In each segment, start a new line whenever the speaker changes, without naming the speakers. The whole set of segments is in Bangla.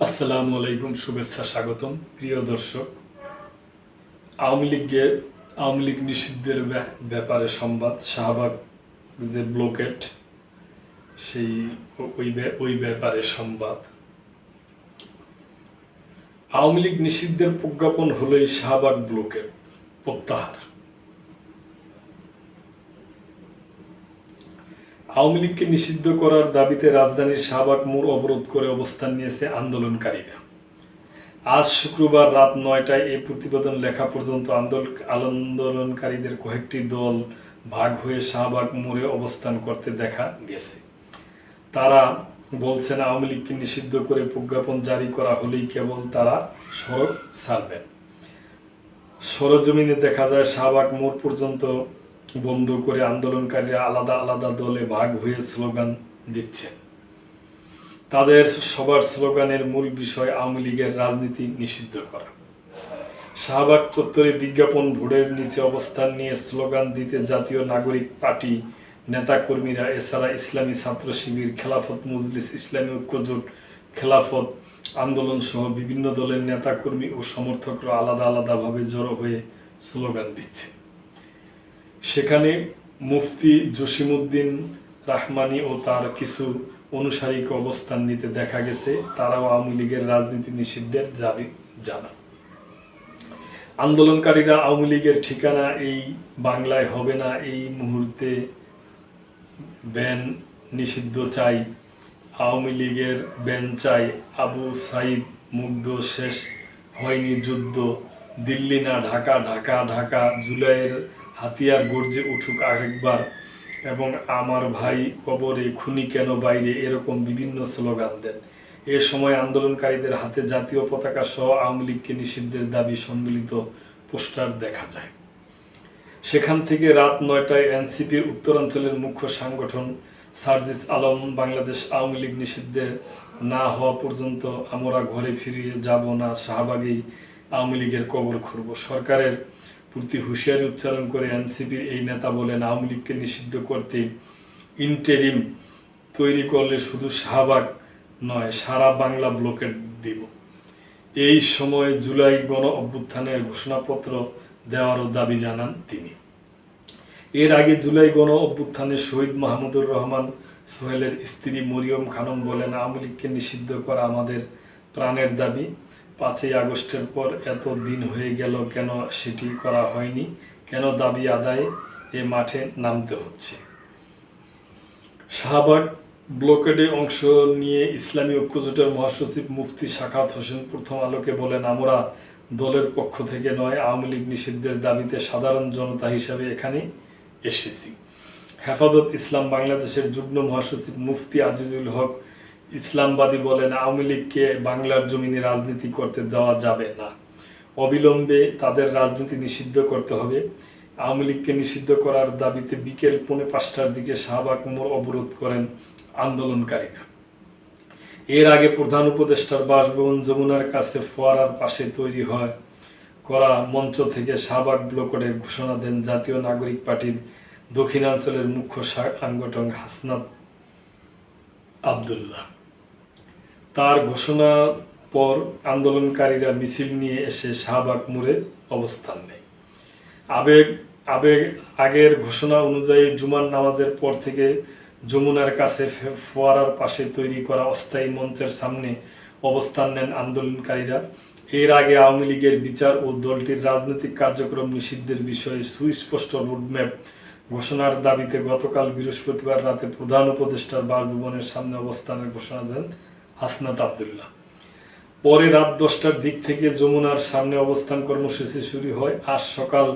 আসসালামু আলাইকুম, শুভেচ্ছা, স্বাগতম প্রিয় দর্শক। আওয়ামী লীগ নিষিদ্ধের ব্যাপারে সংবাদ। শাহবাগ যে ব্লকেট, সেই ওই ব্যাপারে সংবাদ। আওয়ামী লীগ নিষিদ্ধের প্রজ্ঞাপন হলোই শাহবাগ ব্লকেট প্রত্যাহার। আওয়ামী লীগকে নিষিদ্ধ করার দাবিতে রাজধানীর শাহবাগ মোড় অবরোধ করে অবস্থান নিয়েছে আন্দোলনকারীরা। আজ শুক্রবার রাত ৯টায় এই প্রতিবেদন লেখা পর্যন্ত আন্দোলনকারীদের কয়েকটি দল ভাগ হয়ে শাহবাগ মোড়ে অবস্থান করতে দেখা গেছে। তারা বলছেন, আওয়ামী লীগকে নিষিদ্ধ করে প্রজ্ঞাপন জারি করা হলেই কেবল তারা সড়ক ছাড়বেন। সরেজমিনে দেখা যায়, শাহবাগ মোড় পর্যন্ত বন্ধ করে আন্দোলনকারীরা আলাদা আলাদা দলে ভাগ হয়ে স্লোগান দিচ্ছেন। তাদের সবার স্লোগানের মূল বিষয় আওয়ামী লীগের রাজনীতি নিষিদ্ধ করা। শাহবাগ চত্বরে বিজ্ঞাপন বোর্ডের নিচে অবস্থান নিয়ে স্লোগান দিতে জাতীয় নাগরিক পার্টি নেতাকর্মীরা, এছাড়া ইসলামী ছাত্র শিবির, খেলাফত মজলিস, ইসলামী ঐক্যজোট, খেলাফত আন্দোলন সহ বিভিন্ন দলের নেতাকর্মী ও সমর্থকরা আলাদা আলাদাভাবে জড়ো হয়ে স্লোগান দিচ্ছে। সেখানে মুফতি জসিমউদ্দিন রাহমানী ও তার কিছু অনুসারীকে অবস্থান নিতে দেখা গেছে। তারাও আওয়ামী লীগের রাজনীতি নিষিদ্ধের দাবি জানান। আন্দোলনকারীরা আওয়ামী লীগের ঠিকানা এই বাংলায় হবে না, এই মুহূর্তে ব্যান নিষিদ্ধ চাই, আওয়ামী লীগের ব্যান চাই, আবু সাইদ মুগ্ধ, শেষ হয়নি যুদ্ধ, দিল্লি না ঢাকা, ঢাকা ঢাকা, জুলাইয়ের হাতিয়ার গর্জে উঠুক আরেকবার, এবং আমার ভাই কবরে, খুনি কেন বাইরে, এরকম বিভিন্ন স্লোগান দেন। এ সময় আন্দোলনকারীদের হাতে জাতীয় পতাকা সহ আওয়ামী লীগকে নিষিদ্ধের দাবি সম্মিলিত পোস্টার দেখা যায়। সেখান থেকে রাত ৯টায় এনসিপির উত্তরাঞ্চলের মুখ্য সংগঠন সার্জিস আলম, বাংলাদেশ আওয়ামী লীগ নিষিদ্ধে না হওয়া পর্যন্ত আমরা ঘরে ফিরিয়ে যাব না, শাহবাগেই আওয়ামী লীগের কবর খুঁড়ব। সরকারের প্রতি হুঁশিয়ারি উচ্চারণ করে এনসিপির এই নেতা বলেন, আওয়ামী লীগকে নিষিদ্ধ করতে ইন্টেরিম তৈরি করলে শুধু শাহবাগ নয়, সারা বাংলা ব্লকেট দিব। এই সময় জুলাই গণ অভ্যুত্থানের ঘোষণাপত্র দেওয়ারও দাবি জানান তিনি। এর আগে জুলাই গণ অভ্যুত্থানে শহীদ মাহমুদুর রহমান সোহেলের স্ত্রী মরিয়ম খানম বলেন, আওয়ামী লীগকে নিষিদ্ধ করা আমাদের প্রাণের দাবি। ৫ই আগস্টের পর এত দিন হয়ে গেল, কেন সেটি করা হয়নি? কেন দাবি আদায়ে এ মাঠে নামতে হচ্ছে? শাহবাগ ব্লকেডে অংশ নিয়ে ইসলামী ঐক্যজোটের মহাসচিব মুফতি সাখাওয়াত হোসেন প্রথম আলোকে বলেন, আমরা দলের পক্ষ থেকে নয়, আওয়ামী লীগ নিষিদ্ধের দাবিতে সাধারণ জনতা হিসাবে এখানে এসেছি। হেফাজত ইসলাম বাংলাদেশের যুগ্ম মহাসচিব মুফতি আজিজুল হক ইসলামবাদী বলেন, আওয়ামী লীগকে বাংলার জমিনে রাজনীতি করতে দেওয়া যাবে না, অবিলম্বে তাদের রাজনীতি নিষিদ্ধ করতে হবে। আওয়ামী লীগকে নিষিদ্ধ করার দাবিতে বিকেল 4:45টার দিকে শাহবাগ মোড় অবরোধ করেন আন্দোলনকারীরা। এর আগে প্রধান উপদেষ্টার বাসভবন যমুনার কাছে ফোয়ারার পাশে তৈরি করা মঞ্চ থেকে শাহবাগ ব্লকেটের ঘোষণা দেন জাতীয় নাগরিক পার্টির দক্ষিণাঞ্চলের মুখ্য সংগঠক হাসনাত আবদুল্লাহ। তার ঘোষণার পর আন্দোলনকারীরা মিছিল নিয়ে এসে শাহবাগ মোড়ে অবস্থান নেয়। আগের ঘোষণা অনুযায়ী জুমার নামাজের পর থেকে যমুনার কাছে ফোয়ারার পাশে তৈরি করা অস্থায়ী মঞ্চের সামনে অবস্থান নেন আন্দোলনকারীরা। এর আগে আওয়ামী লীগের বিচার ও দলটির রাজনৈতিক কার্যক্রম নিষিদ্ধের বিষয়ে সুস্পষ্ট রোডম্যাপ ঘোষণার দাবিতে গতকাল বৃহস্পতিবার রাতে প্রধান উপদেষ্টার বাসভবনের সামনে অবস্থানের ঘোষণা দেন হাসনাত আবদুল্লাহ। পরে রাত 10টার দিক থেকে যমুনার সামনে অবস্থান কর্মসূচি শুরু হয়। আজ সকাল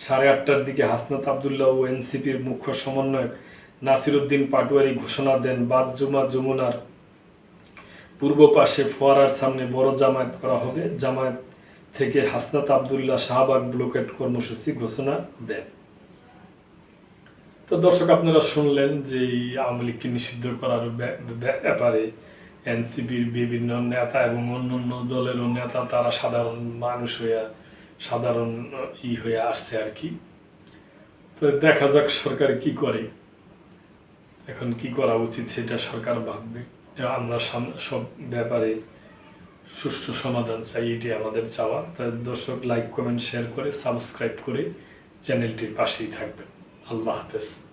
8:30টার দিকে হাসনাত আবদুল্লাহ ও এনসিপির মুখ্য সমন্বয়ক নাসিরউদ্দিন পাটোয়ারি ঘোষণা দেন, বাদ জুমা যমুনার পূর্ব পাশে ফোয়ারার সামনে বড় জামায়াত করা হবে। জামায়াত থেকে হাসনাত আবদুল্লাহ শাহবাগ ব্লকেট কর্মসূচি ঘোষণা দেন। তো দর্শক, আপনারা শুনলেন যে আওয়ামী লীগকে নিষিদ্ধ করার ব্যাপারে এনসিপির বিভিন্ন নেতা এবং অন্যান্য দলেরও নেতা, তারা সাধারণ মানুষ সাধারণ হয়ে আসছে আর কি। তো দেখা যাক সরকার কি করে, এখন কি করা উচিত সেটা সরকার ভাববে। আমরা সব ব্যাপারে সুষ্ঠু সমাধান চাই, এটি আমাদের চাওয়া। তাই দর্শক লাইক কমেন্ট শেয়ার করে সাবস্ক্রাইব করে চ্যানেলটির পাশেই থাকবেন। আল্লাহ হাফেজ।